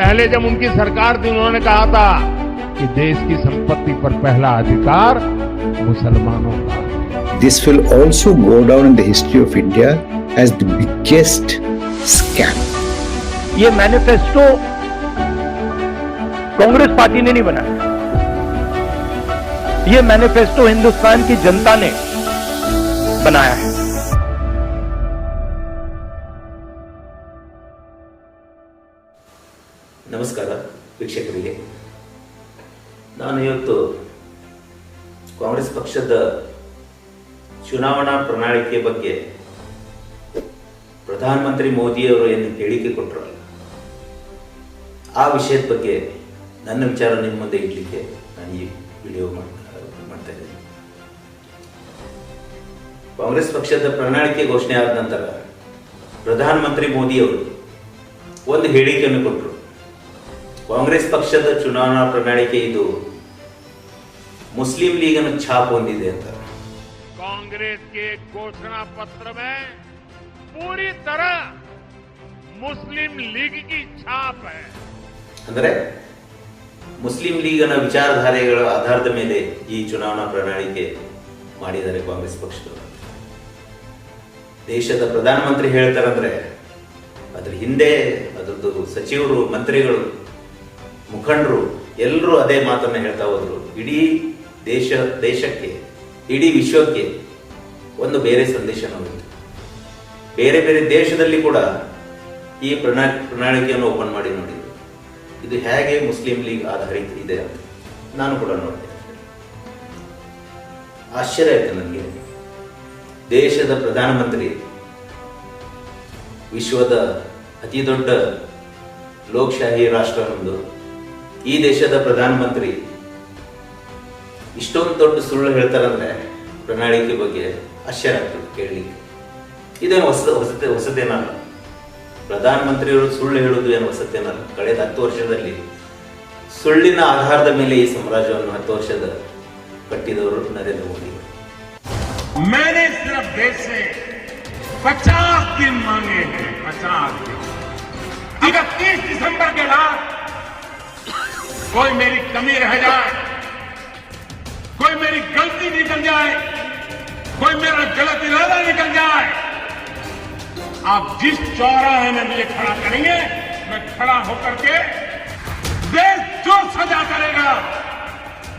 पहले जब उनकी सरकार थी उन्होंने कहा था कि देश की संपत्ति पर पहला अधिकार मुसलमानों का है। This will also go down in the history of India as the biggest scam. ये मैनिफेस्टो कांग्रेस पार्टी ने नहीं बनाया, ये मैनिफेस्टो हिंदुस्तान की जनता ने बनाया है। ನಮಸ್ಕಾರ ವೀಕ್ಷಕರಿಗೆ. ನಾನು ಇವತ್ತು ಕಾಂಗ್ರೆಸ್ ಪಕ್ಷದ ಚುನಾವಣಾ ಪ್ರಣಾಳಿಕೆ ಬಗ್ಗೆ ಪ್ರಧಾನಮಂತ್ರಿ ಮೋದಿಯವರು ಏನು ಹೇಳಿಕೆ ಕೊಟ್ಟರಲ್ಲ ಆ ವಿಷಯದ ಬಗ್ಗೆ ನನ್ನ ವಿಚಾರ ನಿಮ್ಮ ಮುಂದೆ ಇಡಲಿಕ್ಕೆ ನಾನು ಈ ವಿಡಿಯೋ ಮಾಡ್ತಾ ಇದ್ದೇನೆ. ಕಾಂಗ್ರೆಸ್ ಪಕ್ಷದ ಪ್ರಣಾಳಿಕೆ ಘೋಷಣೆ ಆದ ನಂತರ ಪ್ರಧಾನಮಂತ್ರಿ ಮೋದಿಯವರು ಒಂದು ಹೇಳಿಕೆಯನ್ನು ಕೊಟ್ಟರು. ಕಾಂಗ್ರೆಸ್ ಪಕ್ಷದ ಚುನಾವಣಾ ಪ್ರಣಾಳಿಕೆ ಇದು ಮುಸ್ಲಿಂ ಲೀಗ್ ಅನ್ನು ಛಾಪ್ ಹೊಂದಿದೆ ಅಂತ. कांग्रेस के घोषणा पत्र में पूरी तरह मुस्लिम लीग की छाप है. ಅಂದರೆ ಮುಸ್ಲಿಂ ಲೀಗನ ವಿಚಾರಧಾರೆಗಳ ಆಧಾರದ ಮೇಲೆ ಈ ಚುನಾವಣಾ ಪ್ರಣಾಳಿಕೆ ಮಾಡಿದ್ದಾರೆ ಕಾಂಗ್ರೆಸ್ ಪಕ್ಷದವರು. ದೇಶದ ಪ್ರಧಾನಮಂತ್ರಿ ಹೇಳ್ತಾರಂದ್ರೆ ಅದ್ರ ಹಿಂದೆ ಅದರದ್ದು ಸಚಿವರು, ಮಂತ್ರಿಗಳು, ಮುಖಂಡರು ಎಲ್ಲರೂ ಅದೇ ಮಾತನ್ನ ಹೇಳ್ತಾ ಹೋದ್ರು. ಇಡೀ ದೇಶಕ್ಕೆ, ಇಡೀ ವಿಶ್ವಕ್ಕೆ ಒಂದು ಬೇರೆ ಸಂದೇಶ ಹೋಯಿತು. ಬೇರೆ ಬೇರೆ ದೇಶದಲ್ಲಿ ಕೂಡ ಈ ಪ್ರಣಾಳಿಕೆಯನ್ನು ಓಪನ್ ಮಾಡಿ ನೋಡಿದ್ರು. ಇದು ಹೇಗೆ ಮುಸ್ಲಿಂ ಲೀಗ್ ಆಧಾರಿತ ಇದೆ ಅಂತ ನಾನು ಕೂಡ ನೋಡಿದೆ. ಆಶ್ಚರ್ಯ ಆಯ್ತು ನನಗೆ. ದೇಶದ ಪ್ರಧಾನಮಂತ್ರಿ, ವಿಶ್ವದ ಅತಿ ದೊಡ್ಡ ಲೋಕಶಾಹಿ ರಾಷ್ಟ್ರ ನಮ್ಮದು, ಈ ದೇಶದ ಪ್ರಧಾನಮಂತ್ರಿ ಇಷ್ಟೊಂದು ದೊಡ್ಡ ಸುಳ್ಳು ಹೇಳ್ತಾರಂದ್ರೆ ಪ್ರಣಾಳಿಕೆ ಬಗ್ಗೆ ಆಶ್ಚರ್ಯ ಆಗ್ತದೆ ಕೇಳಲಿಕ್ಕೆ. ಇದೇನು ಹೊಸತೇನಲ್ಲ. ಪ್ರಧಾನಮಂತ್ರಿಯವರು ಸುಳ್ಳು ಹೇಳುವುದು ಏನು ಹೊಸತೇನಲ್ಲ. ಕಳೆದ 10 ವರ್ಷದಲ್ಲಿ ಸುಳ್ಳಿನ ಆಧಾರದ ಮೇಲೆ ಈ ಸಾಮ್ರಾಜ್ಯವನ್ನು 10 ವರ್ಷದ ಕಟ್ಟಿದವರು ನರೇಂದ್ರ ಮೋದಿ. मैंने सिर्फ देश से 50 दिन मांगे हैं, 50 दिन. अगर 30 दिसंबर के बाद कोई मेरी कमी रह जाए, कोई मेरी गलती निकल जाए, कोई मेरा गलत इरादा निकल जाए, आप जिस चौराहे में मुझे खड़ा करेंगे मैं खड़ा होकर के देश जो सजा करेगा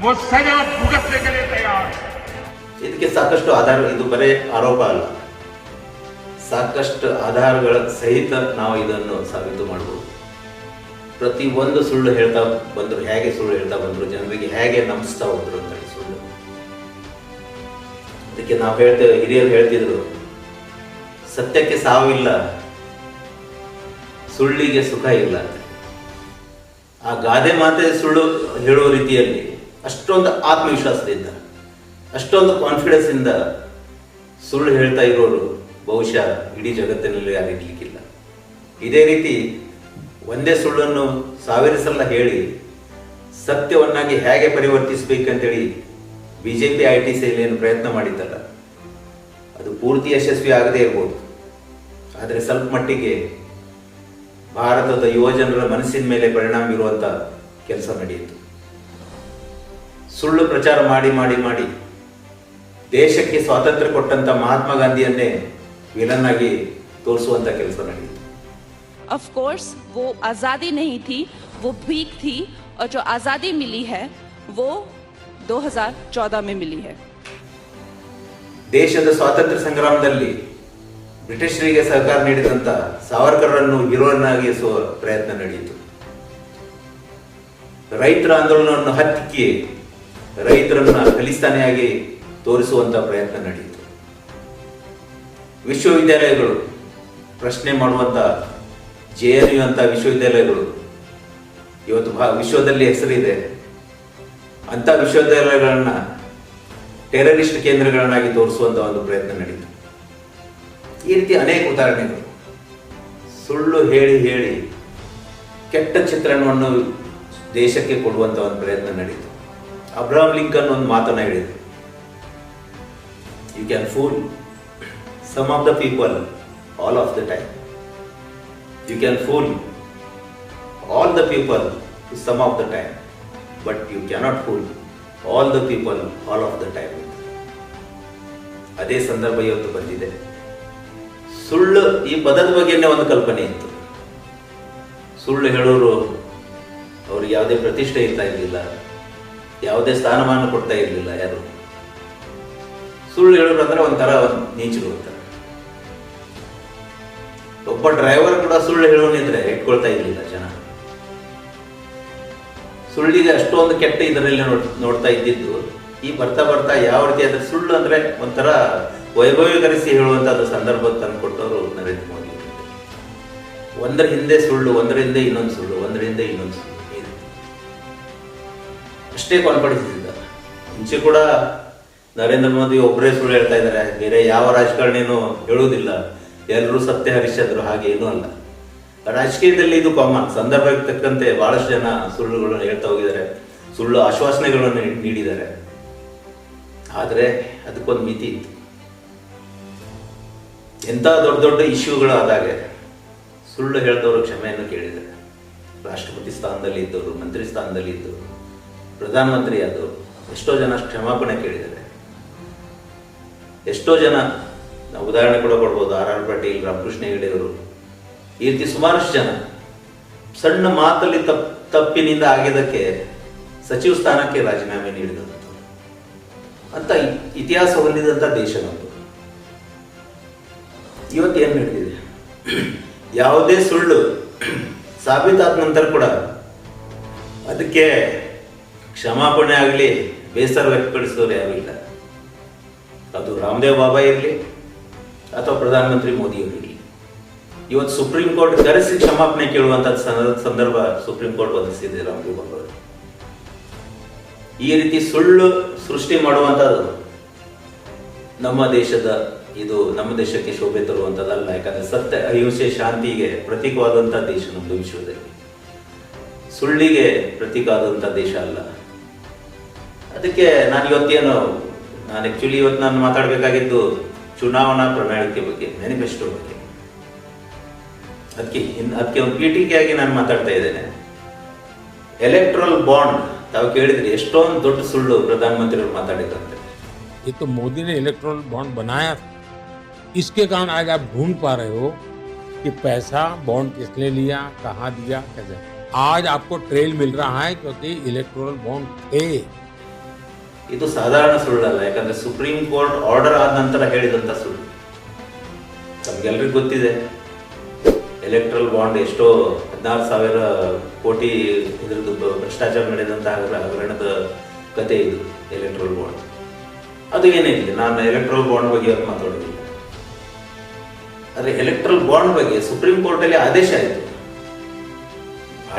वो सजा भुगतने के लिए तैयार है. ಇದಕ್ಕೆ ಸಾಕಷ್ಟು ಆಧಾರ, ಇದು ಬರೇ ಆರೋಪ ಅಲ್ಲ, ಸಾಕಷ್ಟು ಆಧಾರಗಳ ಸಹಿತ ನಾವು ಇದನ್ನು ಸಾಬೀತು ಮಾಡಬಹುದು. ಪ್ರತಿ ಒಂದು ಸುಳ್ಳು ಹೇಳ್ತಾ ಬಂದ್ರು, ಹೇಗೆ ಸುಳ್ಳು ಹೇಳ್ತಾ ಬಂದ್ರು, ಜನರಿಗೆ ಹೇಗೆ ನಂಬಿಸ್ತಾ ಹೋದ್ರು ಅಂತ ಸುಳ್ಳು. ಅದಕ್ಕೆ ನಾವು ಹೇಳ್ತೇವೆ, ಹಿರಿಯರು ಹೇಳ್ತಿದ್ರು, ಸತ್ಯಕ್ಕೆ ಸಾವಿಲ್ಲ, ಸುಳ್ಳಿಗೆ ಸುಖ ಇಲ್ಲ. ಆ ಗಾದೆ ಮಾತೆ ಸುಳ್ಳು ಹೇಳುವ ರೀತಿಯಲ್ಲಿ ಅಷ್ಟೊಂದು ಆತ್ಮವಿಶ್ವಾಸದಿಂದ, ಅಷ್ಟೊಂದು ಕಾನ್ಫಿಡೆನ್ಸ್ ಇಂದ ಸುಳ್ಳು ಹೇಳ್ತಾ ಇರೋರು ಬಹುಶಃ ಇಡೀ ಜಗತ್ತಿನಲ್ಲಿ ಯಾರು ಇರ್ಲಿಕ್ಕಿಲ್ಲ. ಇದೇ ರೀತಿ ಒಂದೇ ಸುಳ್ಳನ್ನು 1000 ಸಲ ಹೇಳಿ ಸತ್ಯವನ್ನಾಗಿ ಹೇಗೆ ಪರಿವರ್ತಿಸಬೇಕಂತೇಳಿ ಬಿಜೆಪಿ IT ಸೆಲ್ ಏನು ಪ್ರಯತ್ನ ಮಾಡಿದ್ದಲ್ಲ, ಅದು ಪೂರ್ತಿ ಯಶಸ್ವಿ ಆಗದೇ ಇರ್ಬೋದು. ಆದರೆ ಸ್ವಲ್ಪ ಮಟ್ಟಿಗೆ ಭಾರತದ ಯುವಜನರ ಮನಸ್ಸಿನ ಮೇಲೆ ಪರಿಣಾಮ ಬೀರುವಂತ ಕೆಲಸ ನಡೆಯಿತು. ಸುಳ್ಳು ಪ್ರಚಾರ ಮಾಡಿ ಮಾಡಿ ಮಾಡಿ ದೇಶಕ್ಕೆ ಸ್ವಾತಂತ್ರ್ಯ ಕೊಟ್ಟಂತ ಮಹಾತ್ಮ ಗಾಂಧಿಯನ್ನೇ ವಿಲನ್ ಆಗಿ ತೋರಿಸುವಂತ ಕೆಲಸ ನಡೆಯಿತು. ऑफ कोर्स वो आज़ादी नहीं थी, वो भीख थी, और जो आज़ादी मिली है वो 2014 में मिली है. ದೇಶದ ಸ್ವಾತಂತ್ರ್ಯ ಸಂಗ್ರಾಮದಲ್ಲಿ ಬ್ರಿಟಿಷರಿಗೆ ಸಹಕಾರ ನೀಡಿದಂತ ಸಾವರ್ಕರನ್ನು ಹೀರೋನಾಗಿಸುವ ಪ್ರಯತ್ನ ನಡೆಯಿತು. ರೈತರ ಆಂದೋಲನವನ್ನು ಹತ್ತಿಕ್ಕಿ ರೈತರನ್ನ ಖಲಿಸ್ತಾನಿಯಾಗಿ ತೋರಿಸುವಂತ ಪ್ರಯತ್ನ ನಡೆಯಿತು. ವಿಶ್ವವಿದ್ಯಾಲಯಗಳು ಪ್ರಶ್ನೆ ಮಾಡುವಂತ JNU ಅಂತ ವಿಶ್ವವಿದ್ಯಾಲಯಗಳು ಇವತ್ತು ವಿಶ್ವದಲ್ಲಿ ಹೆಸರಿದೆ. ಅಂತ ವಿಶ್ವವಿದ್ಯಾಲಯಗಳನ್ನ ಟೆರರಿಸ್ಟ್ ಕೇಂದ್ರಗಳನ್ನಾಗಿ ತೋರಿಸುವಂತ ಒಂದು ಪ್ರಯತ್ನ ನಡೆಯಿತು. ಈ ರೀತಿ ಅನೇಕ ಉದಾಹರಣೆಗಳು. ಸುಳ್ಳು ಹೇಳಿ ಹೇಳಿ ಕೆಟ್ಟ ಚಿತ್ರಣವನ್ನು ದೇಶಕ್ಕೆ ಕೊಡುವಂತ ಒಂದು ಪ್ರಯತ್ನ ನಡೆಯಿತು. ಅಬ್ರಹಾಂ ಲಿಂಕನ್ ಒಂದು ಮಾತನ್ನ ಹೇಳಿದ್ರು, you can fool some of the people all of the time, you can fool all the people some of the time, but you cannot fool all the people all of the time. ಅದೇ ಸಂದರ್ಭ ಇವತ್ತು ಬಂದಿದೆ. ಸುಳ್ಳು, ಈ ಪದದ ಬಗ್ಗೆನೇ ಒಂದು ಕಲ್ಪನೆ ಇತ್ತು. ಸುಳ್ಳು ಹೇಳೋರು ಅವ್ರಿಗೆ ಯಾವುದೇ ಪ್ರತಿಷ್ಠೆ ಇರ್ತಾ ಇರಲಿಲ್ಲ, ಯಾವುದೇ ಸ್ಥಾನಮಾನ ಕೊಡ್ತಾ ಇರಲಿಲ್ಲ. ಯಾರು ಸುಳ್ಳು ಹೇಳೋರು ಅಂದ್ರೆ ಒಂಥರ ನೀಚರು ಅಂತ. ಒಬ್ಬ ಡ್ರೈವರ್ ಕೂಡ ಸುಳ್ಳು ಹೇಳೋನಿದ್ರೆ ಇಟ್ಕೊಳ್ತಾ ಇರಲಿಲ್ಲ ಜನ. ಸುಳ್ಳಿಗೆ ಅಷ್ಟೊಂದು ಕೆಟ್ಟ ಇದರಲ್ಲಿ ನೋಡ್ತಾ ಇದ್ದಿದ್ದು, ಈ ಬರ್ತಾ ಬರ್ತಾ ಯಾವ ರೀತಿ ಅದ್ರ ಸುಳ್ಳು ಅಂದ್ರೆ ಒಂಥರ ವೈಭವೀಕರಿಸಿ ಹೇಳುವಂತ ಸಂದರ್ಭ ತಂದುಕೊಟ್ಟವರು ನರೇಂದ್ರ ಮೋದಿ. ಒಂದರ ಹಿಂದೆ ಸುಳ್ಳು, ಒಂದರ ಹಿಂದೆ ಇನ್ನೊಂದು ಸುಳ್ಳು, ಒಂದರ ಹಿಂದೆ ಇನ್ನೊಂದು ಸುಳ್ಳು, ಅಷ್ಟೇ ಕಾನ್ಫಿಡೆನ್ಸ್ ಇದ್ದ. ಮುಂಚೆ ಕೂಡ ನರೇಂದ್ರ ಮೋದಿ ಒಬ್ಬರೇ ಸುಳ್ಳು ಹೇಳ್ತಾ ಇದ್ದಾರೆ, ಬೇರೆ ಯಾವ ರಾಜಕಾರಣಿನೂ ಹೇಳುವುದಿಲ್ಲ, ಎಲ್ಲರೂ ಸತ್ಯ ಹರಿಸಿದ್ರು, ಹಾಗೆ ಏನೂ ಅಲ್ಲ. ರಾಜಕೀಯದಲ್ಲಿ ಇದು ಕಾಮನ್. ಸಂದರ್ಭಕ್ಕೆ ತಕ್ಕಂತೆ ಬಹಳಷ್ಟು ಜನ ಸುಳ್ಳುಗಳನ್ನು ಹೇಳ್ತಾ ಹೋಗಿದ್ದಾರೆ, ಸುಳ್ಳು ಆಶ್ವಾಸನೆಗಳನ್ನು ನೀಡಿದ್ದಾರೆ. ಆದರೆ ಅದಕ್ಕೊಂದು ಮಿತಿ ಇತ್ತು. ಎಂಥ ದೊಡ್ಡ ದೊಡ್ಡ ಇಶ್ಯೂಗಳು ಆದಾಗ ಸುಳ್ಳು ಹೇಳಿದವರು ಕ್ಷಮೆಯನ್ನು ಕೇಳಿದ್ದಾರೆ. ರಾಷ್ಟ್ರಪತಿ ಸ್ಥಾನದಲ್ಲಿ ಇದ್ದವರು, ಮಂತ್ರಿ ಸ್ಥಾನದಲ್ಲಿ ಇದ್ದವರು, ಪ್ರಧಾನಮಂತ್ರಿ ಆದವರು ಎಷ್ಟೋ ಜನ ಕ್ಷಮಾಪಣೆ ಕೇಳಿದ್ದಾರೆ. ಎಷ್ಟೋ ಜನ, ನಾವು ಉದಾಹರಣೆ ಕೂಡ ಕೊಡ್ಬೋದು, ಆರ್ ಪಾಟೀಲ್, ರಾಮಕೃಷ್ಣ ಹೆಗಡೆಯವರು, ಈ ರೀತಿ ಸುಮಾರಷ್ಟು ಜನ ಸಣ್ಣ ಮಾತಲ್ಲಿ ತಪ್ಪಿನಿಂದ ಆಗಿದ್ದಕ್ಕೆ ಸಚಿವ ಸ್ಥಾನಕ್ಕೆ ರಾಜೀನಾಮೆ ನೀಡಿದಂಥ ಅಂತ ಇತಿಹಾಸ ಹೊಂದಿದಂಥ ದೇಶ ನಮ್ಮದು. ಇವತ್ತೇನು ನಡೆದಿದೆ, ಯಾವುದೇ ಸುಳ್ಳು ಸಾಬೀತಾದ ನಂತರ ಕೂಡ ಅದಕ್ಕೆ ಕ್ಷಮಾಪಣೆ ಆಗಲಿ ಬೇಸರ ವ್ಯಕ್ತಪಡಿಸೋರು ಯಾರೂ ಇಲ್ಲ. ಅದು ರಾಮದೇವ್ ಬಾಬಾ ಇರಲಿ ಅಥವಾ ಪ್ರಧಾನಮಂತ್ರಿ ಮೋದಿಯವರಿರಲಿ. ಇವತ್ತು ಸುಪ್ರೀಂ ಕೋರ್ಟ್ ಕರೆಸಿ ಕ್ಷಮಾಪಣೆ ಕೇಳುವಂತ ಸಂದರ್ಭ ಸುಪ್ರೀಂ ಕೋರ್ಟ್ ಒದಗಿಸಿದೆ ರಾಮದೇವ್ ಬಾಬಾ. ಈ ರೀತಿ ಸುಳ್ಳು ಸೃಷ್ಟಿ ಮಾಡುವಂಥದ್ದು ನಮ್ಮ ದೇಶದ, ಇದು ನಮ್ಮ ದೇಶಕ್ಕೆ ಶೋಭೆ ತರುವಂಥದ್ದಲ್ಲ. ಯಾಕಂದ್ರೆ ಸತ್ಯ, ಅಹಿಂಸೆ, ಶಾಂತಿಗೆ ಪ್ರತೀಕವಾದಂಥ ದೇಶ ನಮ್ಮದು ವಿಶ್ವದಲ್ಲಿ. ಸುಳ್ಳಿಗೆ ಪ್ರತೀಕವಾದಂಥ ದೇಶ ಅಲ್ಲ. ಅದಕ್ಕೆ ನಾನು ಇವತ್ತು ನಾನು ಮಾತಾಡಬೇಕಾಗಿದ್ದು ಚುನಾವಣಾ ಪ್ರಣಾಳಿಕೆ ಬಗ್ಗೆ, ಮ್ಯಾನಿಫೆಸ್ಟೋ ಬಗ್ಗೆ. ಅದಕ್ಕೆ ಒಂದು ಪೀಠಿಕೆಯಾಗಿ ನಾನು ಮಾತಾಡ್ತಾ ಇದ್ದೇನೆ. ಎಲೆಕ್ಟ್ರಲ್ ಬಾಂಡ್ ತಾವು ಕೇಳಿದ್ರಿ, ಎಷ್ಟೊಂದು ದೊಡ್ಡ ಸುಳ್ಳು ಪ್ರಧಾನಮಂತ್ರಿಗಳು ಮಾತಾಡಿದಂತೆ. ये तो मोदी ने इलेक्ट्रल बॉन्ड बनाया था, इसके कारण आज आप ढूंढ पा रहे हो कि पैसा बॉन्ड किसने लिया, कहाँ दिया, कैसे. आज आपको ट्रेल मिल रहा है क्योंकि इलेक्ट्रल बॉन्ड थे. ಇದು ಸಾಧಾರಣ ಸುಳ್ಳಲ್ಲ. ಯಾಕಂದ್ರೆ ಸುಪ್ರೀಂ ಕೋರ್ಟ್ ಆರ್ಡರ್ ಆದ ನಂತರ ಹೇಳಿದಂತ ಸುಳ್ಳು. ನಮ್ಗೆಲ್ರಿಗೂ ಗೊತ್ತಿದೆ, ಎಲೆಕ್ಟ್ರಲ್ ಬಾಂಡ್ ಎಷ್ಟೋ 16,000 ಕೋಟಿ ಇದ್ರದ್ದು ಭ್ರಷ್ಟಾಚಾರ ನಡೆದಂತ ಹಗರಣದ ಕತೆ ಇದು ಎಲೆಕ್ಟ್ರಲ್ ಬಾಂಡ್. ಅದು ಏನೇ ಇಲ್ಲ, ನಾನು ಎಲೆಕ್ಟ್ರಲ್ ಬಾಂಡ್ ಬಗ್ಗೆ ಇವತ್ತು ಮಾತಾಡೋದಿಲ್ಲ. ಆದರೆ ಎಲೆಕ್ಟ್ರಲ್ ಬಾಂಡ್ ಬಗ್ಗೆ ಸುಪ್ರೀಂ ಕೋರ್ಟ್ ಅಲ್ಲಿ ಆದೇಶ ಆಯಿತು.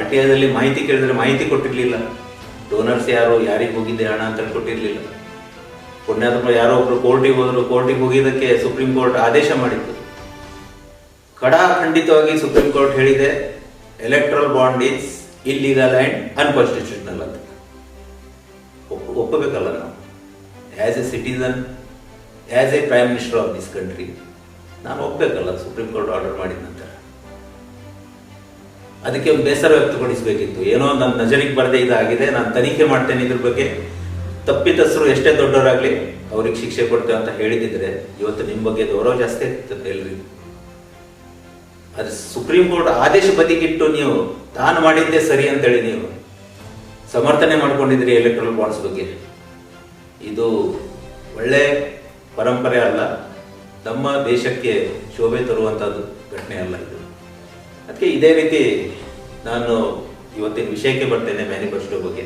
RTIದಲ್ಲಿ ಮಾಹಿತಿ ಕೇಳಿದ್ರೆ ಮಾಹಿತಿ ಕೊಟ್ಟಿರ್ಲಿಲ್ಲ. ಡೋನರ್ಸ್ ಯಾರು, ಯಾರಿಗೆ ಹೋಗಿದ್ದೆ ಹಣ ಅಂತ ಕೊಟ್ಟಿರ್ಲಿಲ್ಲ. ಪುಣ್ಯಾತ್ಮ ಯಾರೋ ಒಬ್ರು ಕೋರ್ಟಿಗೆ ಹೋದ್ರು, ಕೋರ್ಟಿಗೆ ಹೋಗಿದ್ದಕ್ಕೆ ಸುಪ್ರೀಂ ಕೋರ್ಟ್ ಆದೇಶ ಮಾಡಿತ್ತು. ಖಂಡಿತವಾಗಿ ಸುಪ್ರೀಂ ಕೋರ್ಟ್ ಹೇಳಿದೆ, electoral bond is illegal and unconstitutional ಅಂತ. ಒಪ್ಪಬೇಕಲ್ಲ ನಾವು, as A citizen, as A prime minister of this country ನಾನು ಒಪ್ಪಬೇಕಲ್ಲ ಸುಪ್ರೀಂ ಕೋರ್ಟ್ ಆರ್ಡರ್ ಮಾಡಿದ ನಂತರ. ಅದಕ್ಕೆ ಒಂದು ಬೇಸರ ವ್ಯಕ್ತಪಡಿಸಬೇಕಿತ್ತು. ಏನೋ ನನ್ನ ನಜರಿಗೆ ಬರದೇ ಇದಾಗಿದೆ, ನಾನು ತನಿಖೆ ಮಾಡ್ತೇನೆ ಇದ್ರ ಬಗ್ಗೆ, ತಪ್ಪಿತಸ್ಥರು ಎಷ್ಟೇ ದೊಡ್ಡವರಾಗ್ಲಿ ಅವ್ರಿಗೆ ಶಿಕ್ಷೆ ಕೊಡ್ತೇವೆ ಅಂತ ಹೇಳಿದಿದ್ರೆ ಇವತ್ತು ನಿಮ್ಮ ಬಗ್ಗೆ ಗೌರವ ಜಾಸ್ತಿ ಆಗ್ತದೆ ಎಲ್ರಿಗೂ. ಅದು ಸುಪ್ರೀಂ ಕೋರ್ಟ್ ಆದೇಶ ಬದಿಗಿಟ್ಟು ನೀವು ತಾನು ಮಾಡಿದ್ದೇ ಸರಿ ಅಂತೇಳಿ ನೀವು ಸಮರ್ಥನೆ ಮಾಡ್ಕೊಂಡಿದ್ರಿ ಎಲೆಕ್ಟ್ರಲ್ ಬಾಂಡ್ಸ್ ಬಗ್ಗೆ. ಇದು ಒಳ್ಳೆ ಪರಂಪರೆ ಅಲ್ಲ, ನಮ್ಮ ದೇಶಕ್ಕೆ ಶೋಭೆ ತರುವಂಥದ್ದು ಘಟನೆ ಅಲ್ಲ ಇದು. ಅದಕ್ಕೆ ಇದೇ ರೀತಿ ನಾನು ಇವತ್ತಿನ ವಿಷಯಕ್ಕೆ ಬರ್ತೇನೆ. ಮ್ಯಾನಿಫೆಸ್ಟೋ ಬಗ್ಗೆ,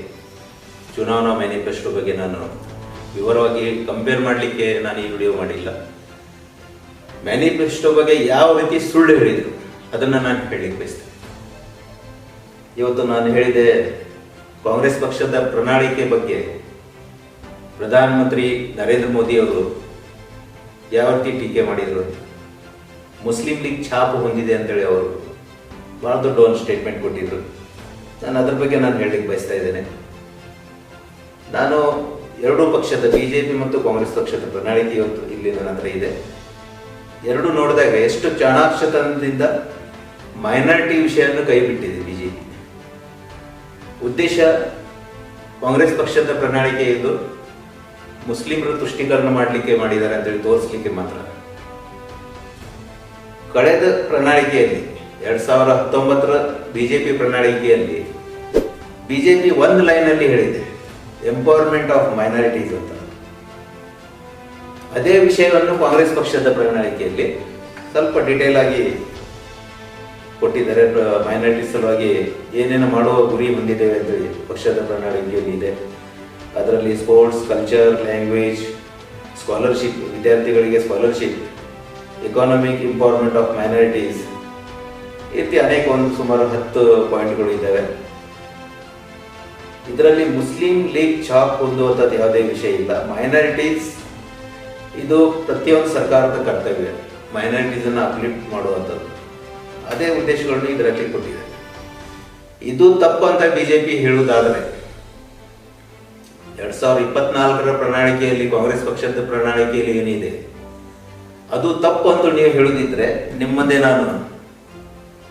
ಚುನಾವಣಾ ಮ್ಯಾನಿಫೆಸ್ಟೋ ಬಗ್ಗೆ ನಾನು ವಿವರವಾಗಿ ಕಂಪೇರ್ ಮಾಡಲಿಕ್ಕೆ ನಾನು ಈ ವಿಡಿಯೋ ಮಾಡಿಲ್ಲ. ಮ್ಯಾನಿಫೆಸ್ಟೋ ಬಗ್ಗೆ ಯಾವ ರೀತಿ ಸುಳ್ಳು ಹೇಳಿದರು ಅದನ್ನು ನಾನು ಹೇಳಲಿಕ್ಕೆ ಬಯಸ್ತೇನೆ. ಇವತ್ತು ನಾನು ಹೇಳಿದೆ, ಕಾಂಗ್ರೆಸ್ ಪಕ್ಷದ ಪ್ರಣಾಳಿಕೆ ಬಗ್ಗೆ ಪ್ರಧಾನಮಂತ್ರಿ ನರೇಂದ್ರ ಮೋದಿ ಅವರು ಯಾವ ರೀತಿ ಟೀಕೆ ಮಾಡಿದರು. ಮುಸ್ಲಿಂ ಲೀಗ್ ಛಾಪು ಹೊಂದಿದೆ ಅಂತೇಳಿ ಅವರು ಭಾಳ ದೊಡ್ಡ ಒಂದು ಸ್ಟೇಟ್ಮೆಂಟ್ ಕೊಟ್ಟಿದ್ರು. ನಾನು ಅದ್ರ ಬಗ್ಗೆ ನಾನು ಹೇಳಲಿಕ್ಕೆ ಬಯಸ್ತಾ ಇದ್ದೇನೆ. ನಾನು ಎರಡೂ ಪಕ್ಷದ BJP ಮತ್ತು ಕಾಂಗ್ರೆಸ್ ಪಕ್ಷದ ಪ್ರಣಾಳಿಕೆ ಇವತ್ತು ಇಲ್ಲಿ ನನ್ನ ಹತ್ರ ಇದೆ. ಎರಡು ನೋಡಿದಾಗ ಎಷ್ಟು ಚಾಣಾಕ್ಷತನದಿಂದ ಮೈನಾರಿಟಿ ವಿಷಯವನ್ನು ಕೈ ಬಿಟ್ಟಿದೆ BJP. ಉದ್ದೇಶ ಕಾಂಗ್ರೆಸ್ ಪಕ್ಷದ ಪ್ರಣಾಳಿಕೆ ಇದು ಮುಸ್ಲಿಮರು ತುಷ್ಟೀಕರಣ ಮಾಡಲಿಕ್ಕೆ ಮಾಡಿದ್ದಾರೆ ಅಂತೇಳಿ ತೋರಿಸ್ಲಿಕ್ಕೆ ಮಾತ್ರ. ಕಳೆದ ಪ್ರಣಾಳಿಕೆಯಲ್ಲಿ 2019ರ ಬಿಜೆಪಿ ಪ್ರಣಾಳಿಕೆಯಲ್ಲಿ ಬಿಜೆಪಿ ಒಂದು ಲೈನ್ ಅಲ್ಲಿ ಹೇಳಿದೆ, ಎಂಪವರ್ಮೆಂಟ್ ಆಫ್ ಮೈನಾರಿಟೀಸ್ ಅಂತ. ಅದೇ ವಿಷಯವನ್ನು ಕಾಂಗ್ರೆಸ್ ಪಕ್ಷದ ಪ್ರಣಾಳಿಕೆಯಲ್ಲಿ ಸ್ವಲ್ಪ ಡಿಟೇಲ್ ಆಗಿ ಕೊಟ್ಟಿದ್ದಾರೆ. ಮೈನಾರಿಟೀಸ್ ಸಲುವಾಗಿ ಏನೇನು ಮಾಡುವ ಗುರಿ ಹೊಂದಿದ್ದೇವೆ ಅಂತ ಪಕ್ಷದ ಪ್ರಣಾಳಿಕೆಯಲ್ಲಿ ಇದೆ. ಅದರಲ್ಲಿ ಸ್ಪೋರ್ಟ್ಸ್, ಕಲ್ಚರ್, ಲ್ಯಾಂಗ್ವೇಜ್, ಸ್ಕಾಲರ್ಶಿಪ್, ವಿದ್ಯಾರ್ಥಿಗಳಿಗೆ scholarship, economic empowerment of minorities, ಈ ರೀತಿ ಅನೇಕ ಸುಮಾರು 10 ಪಾಯಿಂಟ್ಗಳು ಇದ್ದಾವೆ. ಇದರಲ್ಲಿ ಮುಸ್ಲಿಂ ಲೀಗ್ ಛಾಪ್ ಹೊಂದುವಂಥದ್ದು ಯಾವುದೇ ವಿಷಯ ಇಲ್ಲ. ಮೈನಾರಿಟೀಸ್ ಇದು ಪ್ರತಿಯೊಂದು ಸರ್ಕಾರದ ಕರ್ತವ್ಯ, ಮೈನಾರಿಟೀಸ್ ಅನ್ನು ಅಪ್ಲಿಫ್ಟ್ ಮಾಡುವಂಥದ್ದು. ಅದೇ ಉದ್ದೇಶಗಳನ್ನು ಇದರಲ್ಲಿ ಕೊಟ್ಟಿದೆ. ಇದು ತಪ್ಪು ಅಂತ ಬಿಜೆಪಿ ಹೇಳುವುದಾದರೆ 2024ರ ಪ್ರಣಾಳಿಕೆಯಲ್ಲಿ ಕಾಂಗ್ರೆಸ್ ಪಕ್ಷದ ಪ್ರಣಾಳಿಕೆಯಲ್ಲಿ ಏನಿದೆ ಅದು ತಪ್ಪು ಅಂತ ನೀವು ಹೇಳುದಿದ್ರೆ ನಿಮ್ಮದೇ ನಾನು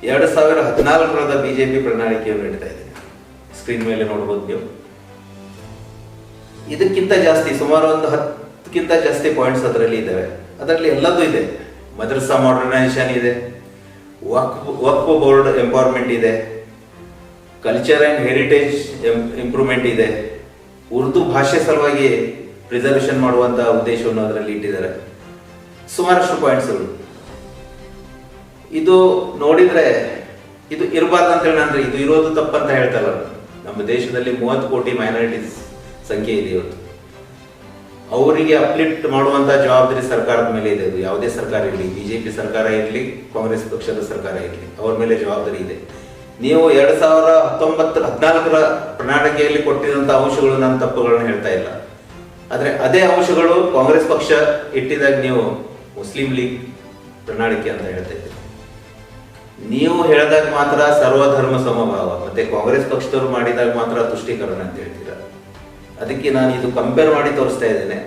2014ರದ ಬಿಜೆಪಿ ಪ್ರಣಾಳಿಕೆಯನ್ನು ನೀಡ್ತಾ ಇದ್ದೇನೆ. ಸ್ಕ್ರೀನ್ ಮೇಲೆ ನೋಡ್ಬೋದು ನೀವು. ಇದಕ್ಕಿಂತ ಜಾಸ್ತಿ ಸುಮಾರು ಒಂದು 10ಕ್ಕಿಂತ ಜಾಸ್ತಿ ಪಾಯಿಂಟ್ಸ್ ಅದರಲ್ಲಿ ಇದ್ದಾವೆ. ಅದರಲ್ಲಿ ಎಲ್ಲದೂ ಇದೆ. ಮದ್ರಸಾ ಮಾಡರ್ನೈಸೇಷನ್ ಇದೆ, ವಕ್ಫ್ ಬೋರ್ಡ್ ಎಂಪವರ್ಮೆಂಟ್ ಇದೆ, ಕಲ್ಚರ್ ಅಂಡ್ ಹೆರಿಟೇಜ್ ಇಂಪ್ರೂವ್ಮೆಂಟ್ ಇದೆ, ಉರ್ದು ಭಾಷೆ ಸಲುವಾಗಿ ಪ್ರಿಸರ್ವೇಷನ್ ಮಾಡುವಂತಹ ಉದ್ದೇಶವನ್ನು ಅದರಲ್ಲಿ ಇಟ್ಟಿದ್ದಾರೆ. ಸುಮಾರಷ್ಟು ಪಾಯಿಂಟ್ಸ್ಗಳು. ಇದು ನೋಡಿದ್ರೆ ಇದು ಇರಬಾರ್ದು ಅಂತ ಹೇಳಿ, ಅಂದ್ರೆ ಇದು ಇರೋದು ತಪ್ಪಂತ ಹೇಳ್ತಲ್ಲ. ನಮ್ಮ ದೇಶದಲ್ಲಿ 30 ಕೋಟಿ ಮೈನಾರಿಟೀಸ್ ಸಂಖ್ಯೆ ಇದೆ ಇವತ್ತು. ಅವರಿಗೆ ಅಪ್ಲಿಫ್ಟ್ ಮಾಡುವಂತಹ ಜವಾಬ್ದಾರಿ ಸರ್ಕಾರದ ಮೇಲೆ ಇದೆ. ಅದು ಯಾವುದೇ ಸರ್ಕಾರ ಇರಲಿ, ಬಿಜೆಪಿ ಸರ್ಕಾರ ಇರಲಿ, ಕಾಂಗ್ರೆಸ್ ಪಕ್ಷದ ಸರ್ಕಾರ ಇರಲಿ, ಅವ್ರ ಮೇಲೆ ಜವಾಬ್ದಾರಿ ಇದೆ. ನೀವು 2014ರ ಪ್ರಣಾಳಿಕೆಯಲ್ಲಿ ಕೊಟ್ಟಿರುವಂತಹ ಅಂಶಗಳು ನಾನು ತಪ್ಪುಗಳನ್ನು ಹೇಳ್ತಾ ಇಲ್ಲ. ಆದ್ರೆ ಅದೇ ಅಂಶಗಳು ಕಾಂಗ್ರೆಸ್ ಪಕ್ಷ ಇಟ್ಟಿದಾಗ ನೀವು ಮುಸ್ಲಿಂ ಲೀಗ್ ಪ್ರಣಾಳಿಕೆ ಅಂತ ಹೇಳ್ತಾ ಇದ್ದೀರಿ. ನೀವು ಹೇಳಿದಾಗ ಮಾತ್ರ ಸರ್ವಧರ್ಮ ಸಮಭಾವ, ಮತ್ತೆ ಕಾಂಗ್ರೆಸ್ ಪಕ್ಷದವರು ಮಾಡಿದಾಗ ಮಾತ್ರ ತುಷ್ಟೀಕರಣ ಅಂತ ಹೇಳ್ತೀರಾ. ಅದಕ್ಕೆ ನಾನು ಇದು ಕಂಪೇರ್ ಮಾಡಿ ತೋರಿಸ್ತಾ ಇದ್ದೇನೆ.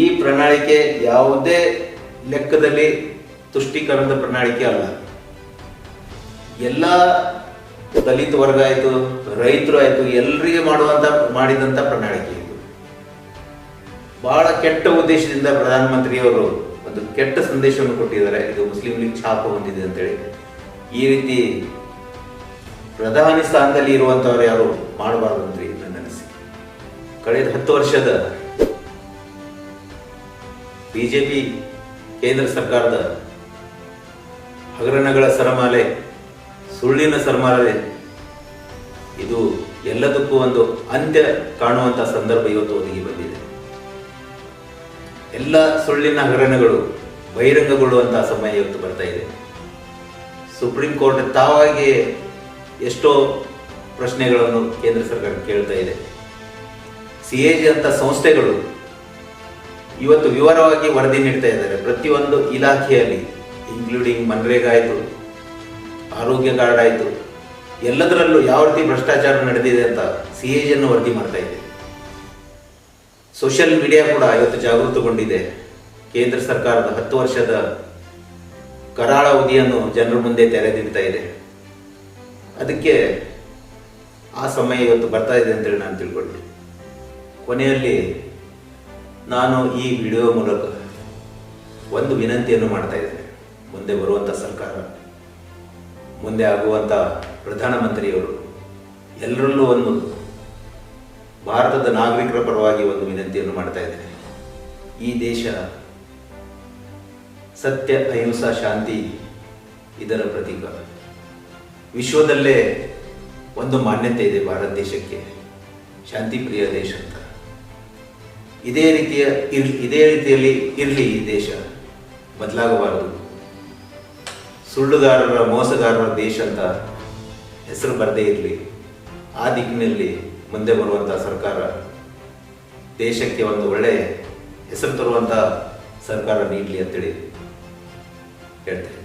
ಈ ಪ್ರಣಾಳಿಕೆ ಯಾವುದೇ ಲೆಕ್ಕದಲ್ಲಿ ತುಷ್ಟೀಕರಣದ ಪ್ರಣಾಳಿಕೆ ಅಲ್ಲ. ಎಲ್ಲ ದಲಿತ ವರ್ಗ ಆಯ್ತು, ರೈತರು ಆಯ್ತು, ಎಲ್ಲರಿಗೆ ಮಾಡಿದಂತ ಪ್ರಣಾಳಿಕೆ ಇದು. ಬಹಳ ಕೆಟ್ಟ ಉದ್ದೇಶದಿಂದ ಪ್ರಧಾನಮಂತ್ರಿಯವರು ಒಂದು ಕೆಟ್ಟ ಸಂದೇಶವನ್ನು ಕೊಟ್ಟಿದ್ದಾರೆ. ಇದು ಮುಸ್ಲಿಂ ಲೀಗ್ ಛಾಪ ಹೊಂದಿದೆ ಅಂತೇಳಿ. ಈ ರೀತಿ ಪ್ರಧಾನಿ ಸ್ಥಾನದಲ್ಲಿ ಇರುವಂತವ್ರು ಯಾರು ಮಾಡಬಾರ್ದು ಅಂತ ನನ್ನ ಅನಿಸಿಕೆ. ಕಳೆದ 10 ವರ್ಷದ ಬಿಜೆಪಿ ಕೇಂದ್ರ ಸರ್ಕಾರದ ಹಗರಣಗಳ ಸರಮಾಲೆ, ಸುಳ್ಳಿನ ಸರಮಾಲೆ, ಇದು ಎಲ್ಲದಕ್ಕೂ ಒಂದು ಅಂತ್ಯ ಕಾಣುವಂತ ಸಂದರ್ಭ ಇವತ್ತು ಒದಗಿ ಬಂದಿದೆ. ಎಲ್ಲ ಸುಳ್ಳಿನ ಹಗರಣಗಳು ಬಹಿರಂಗಗೊಳ್ಳುವಂತಹ ಸಮಯ ಇವತ್ತು ಬರ್ತಾ ಇದೆ. ಸುಪ್ರೀಂ ಕೋರ್ಟ್ ತಾವಾಗಿ ಎಷ್ಟೋ ಪ್ರಶ್ನೆಗಳನ್ನು ಕೇಂದ್ರ ಸರ್ಕಾರ ಕೇಳ್ತಾ ಇದೆ. ಸಿಎಜಿ ಅಂತ ಸಂಸ್ಥೆಗಳು ಇವತ್ತು ವಿವರವಾಗಿ ವರದಿ ನೀಡ್ತಾ ಇದ್ದಾರೆ. ಪ್ರತಿಯೊಂದು ಇಲಾಖೆಯಲ್ಲಿ, ಇನ್ಕ್ಲೂಡಿಂಗ್ ಮನ್ರೇಗಾ ಆಯಿತು, ಆರೋಗ್ಯ ಕಾರ್ಡ್ ಆಯಿತು, ಎಲ್ಲದರಲ್ಲೂ ಯಾವ ರೀತಿ ಭ್ರಷ್ಟಾಚಾರ ನಡೆದಿದೆ ಅಂತ ಸಿಎಜಿಯನ್ನು ವರದಿ ಮಾಡ್ತಾ ಇದೆ. ಸೋಷಿಯಲ್ ಮೀಡಿಯಾ ಕೂಡ ಇವತ್ತು ಜಾಗೃತಗೊಂಡಿದೆ. ಕೇಂದ್ರ ಸರ್ಕಾರದ 10 ವರ್ಷದ ಕರಾಳ ಅವಧಿಯನ್ನು ಜನರ ಮುಂದೆ ತೆರೆದಿಡ್ತಾ ಇದೆ. ಅದಕ್ಕೆ ಆ ಸಮಯ ಇವತ್ತು ಬರ್ತಾ ಇದೆ ಅಂತೇಳಿ ನಾನು ತಿಳ್ಕೊಂಡೆ. ಕೊನೆಯಲ್ಲಿ ನಾನು ಈ ವಿಡಿಯೋ ಮೂಲಕ ಒಂದು ವಿನಂತಿಯನ್ನು ಮಾಡ್ತಾ ಇದ್ದೇನೆ. ಮುಂದೆ ಬರುವಂಥ ಸರ್ಕಾರ, ಮುಂದೆ ಆಗುವಂಥ ಪ್ರಧಾನಮಂತ್ರಿಯವರು ಎಲ್ಲರಲ್ಲೂ ಒಂದು ಭಾರತದ ನಾಗರಿಕರ ಪರವಾಗಿ ಒಂದು ವಿನಂತಿಯನ್ನು ಮಾಡ್ತಾ ಇದ್ದೇನೆ. ಈ ದೇಶ ಸತ್ಯ, ಅಹಿಂಸಾ, ಶಾಂತಿ ಇದರ ಪ್ರತೀಕ. ವಿಶ್ವದಲ್ಲೇ ಒಂದು ಮಾನ್ಯತೆ ಇದೆ ಭಾರತ ದೇಶಕ್ಕೆ, ಶಾಂತಿ ಪ್ರಿಯ ದೇಶ ಅಂತ. ಇದೇ ರೀತಿಯಲ್ಲಿ ಇರಲಿ ಈ ದೇಶ, ಬದಲಾಗಬಾರದು. ಸುಳ್ಳುಗಾರರ, ಮೋಸಗಾರರ ದೇಶ ಅಂತ ಹೆಸರು ಬರದೇ ಇರಲಿ. ಆ ದಿಕ್ಕಿನಲ್ಲಿ ಮುಂದೆ ಬರುವಂಥ ಸರ್ಕಾರ ದೇಶಕ್ಕೆ ಒಂದು ಒಳ್ಳೆಯ ಹೆಸರು ತರುವಂಥ ಸರ್ಕಾರ ನೀಡಲಿ ಅಂತೇಳಿ ಹೇಳ್ತೇನೆ.